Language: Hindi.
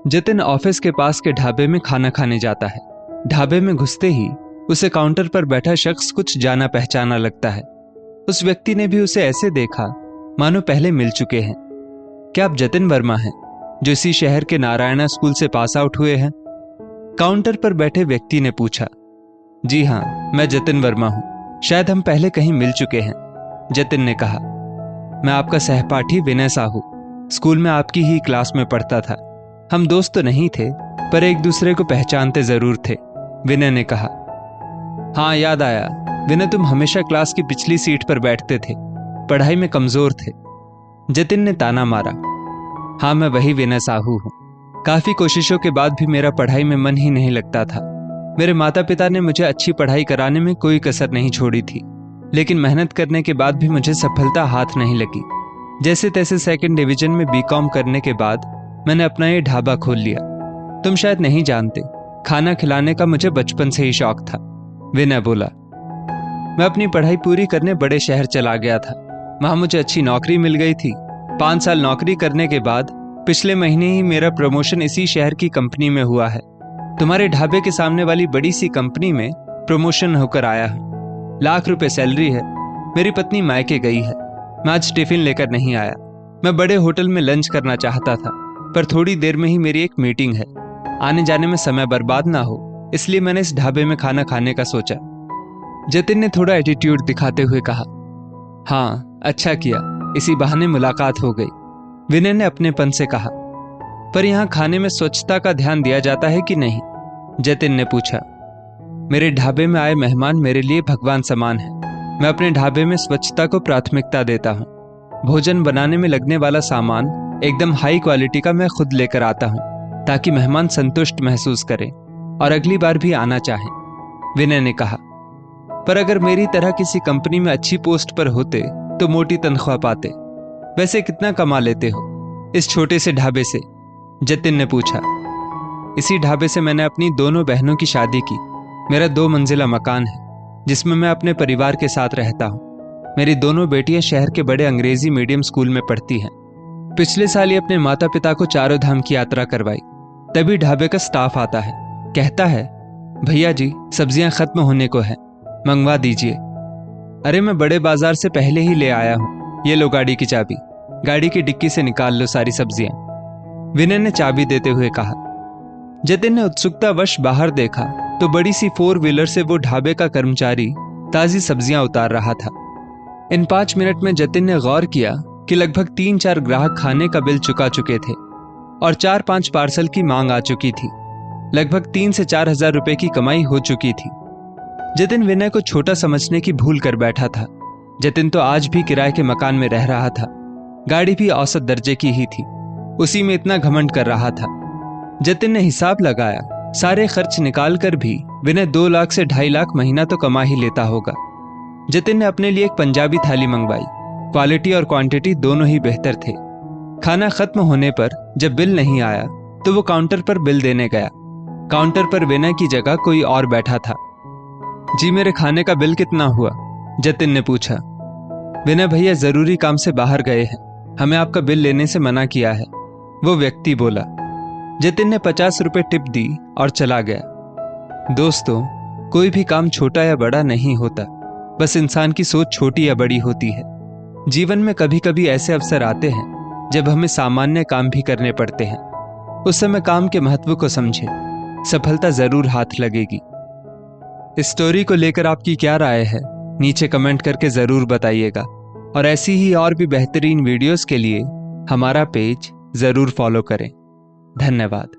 जतिन ऑफिस के पास के ढाबे में खाना खाने जाता है। ढाबे में घुसते ही उसे काउंटर पर बैठा शख्स कुछ जाना पहचाना लगता है। उस व्यक्ति ने भी उसे ऐसे देखा मानो पहले मिल चुके हैं। क्या आप जतिन वर्मा हैं, जो इसी शहर के नारायणा स्कूल से पास आउट हुए हैं? काउंटर पर बैठे व्यक्ति ने पूछा। जी हाँ, मैं जतिन वर्मा हूं, शायद हम पहले कहीं मिल चुके हैं, जतिन ने कहा। मैं आपका सहपाठी विनय साहू, स्कूल में आपकी ही क्लास में पढ़ता था। हम दोस्त तो नहीं थे, पर एक दूसरे को पहचानते जरूर थे, विनय ने कहा। हाँ, याद आया, विनय तुम हमेशा क्लास की पिछली सीट पर बैठते थे, पढ़ाई में कमजोर थे, जतिन ने ताना मारा। हाँ, मैं वही विनय साहू हूं। काफी कोशिशों के बाद भी मेरा पढ़ाई में मन ही नहीं लगता था। मेरे माता पिता ने मुझे अच्छी पढ़ाई कराने में कोई कसर नहीं छोड़ी थी, लेकिन मेहनत करने के बाद भी मुझे सफलता हाथ नहीं लगी। जैसे तैसे सेकंड डिवीजन में बीकॉम करने के बाद मैंने अपना ये ढाबा खोल लिया। तुम शायद नहीं जानते, खाना खिलाने का मुझे बचपन से ही शौक था, विनय बोला। मैं अपनी पढ़ाई पूरी करने बड़े शहर चला गया था। वहां मुझे अच्छी नौकरी मिल गई थी। 5 साल नौकरी करने के बाद पिछले महीने ही मेरा प्रमोशन इसी शहर की कंपनी में हुआ है। तुम्हारे ढाबे के सामने वाली बड़ी सी कंपनी में प्रमोशन होकर आया है। लाख रुपए सैलरी है। मेरी पत्नी मायके गई है। मैं आज टिफिन लेकर नहीं आया। मैं बड़े होटल में लंच करना चाहता था, पर थोड़ी देर में ही मेरी एक मीटिंग है। आने जाने में समय बर्बाद ना हो, इसलिए मैंने इस ढाबे में खाना खाने का सोचा, जतिन ने थोड़ा एटीट्यूड दिखाते हुए कहा। हाँ, अच्छा किया, इसी बहाने मुलाकात हो गई, विनय ने अपनेपन से कहा। पर यहाँ खाने में स्वच्छता का ध्यान दिया जाता है कि नहीं, जतिन ने पूछा। मेरे ढाबे में आए मेहमान मेरे लिए भगवान समान है। मैं अपने ढाबे में स्वच्छता को प्राथमिकता देता हूँ। भोजन बनाने में लगने वाला सामान एकदम हाई क्वालिटी का मैं खुद लेकर आता हूँ, ताकि मेहमान संतुष्ट महसूस करें और अगली बार भी आना चाहें, विनय ने कहा। पर अगर मेरी तरह किसी कंपनी में अच्छी पोस्ट पर होते तो मोटी तनख्वाह पाते। वैसे कितना कमा लेते हो इस छोटे से ढाबे से, जतिन ने पूछा। इसी ढाबे से मैंने अपनी दोनों बहनों की शादी की। मेरा 2 मंजिला मकान है, जिसमें मैं अपने परिवार के साथ रहता हूँ। मेरी दोनों बेटियां शहर के बड़े अंग्रेजी मीडियम स्कूल में पढ़ती हैं। पिछले साल ही अपने माता पिता को चारों धाम की यात्रा करवाई। तभी ढाबे का स्टाफ आता है, कहता है, भैया जी, सब्जियां खत्म होने को है, मंगवा दीजिए। अरे, मैं बड़े बाजार से पहले ही ले आया हूँ, ये लो गाड़ी की चाबी, गाड़ी की डिक्की से निकाल लो सारी सब्जियां, विनय ने चाबी देते हुए कहा। जतिन ने उत्सुकतावश बाहर देखा तो बड़ी सी 4 व्हीलर से वो ढाबे का कर्मचारी ताजी सब्जियां उतार रहा था। इन 5 मिनट में जतिन ने गौर किया कि लगभग 3-4 ग्राहक खाने का बिल चुका चुके थे और 4-5 पार्सल की मांग आ चुकी थी। लगभग 3 से 4 हजार रुपए की कमाई हो चुकी थी। जतिन विनय को छोटा समझने की भूल कर बैठा था। जतिन तो आज भी किराए के मकान में रह रहा था। गाड़ी भी औसत दर्जे की ही थी, उसी में इतना घमंड कर रहा था। जतिन ने हिसाब लगाया, सारे खर्च निकाल कर भी विनय 2 लाख से 2.5 लाख महीना तो कमा ही लेता होगा। जतिन ने अपने लिए एक पंजाबी थाली मंगवाई। क्वालिटी और क्वांटिटी दोनों ही बेहतर थे। खाना खत्म होने पर जब बिल नहीं आया तो वो काउंटर पर बिल देने गया। काउंटर पर विनय की जगह कोई और बैठा था। जी, मेरे खाने का बिल कितना हुआ, जतिन ने पूछा। विनय भैया जरूरी काम से बाहर गए हैं, हमें आपका बिल लेने से मना किया है, वो व्यक्ति बोला। जतिन ने 50 रुपए टिप दी और चला गया। दोस्तों, कोई भी काम छोटा या बड़ा नहीं होता, बस इंसान की सोच छोटी या बड़ी होती है। जीवन में कभी कभी ऐसे अवसर आते हैं जब हमें सामान्य काम भी करने पड़ते हैं। उस समय काम के महत्व को समझे, सफलता जरूर हाथ लगेगी। इस स्टोरी को लेकर आपकी क्या राय है, नीचे कमेंट करके जरूर बताइएगा। और ऐसी ही और भी बेहतरीन वीडियोस के लिए हमारा पेज जरूर फॉलो करें। धन्यवाद।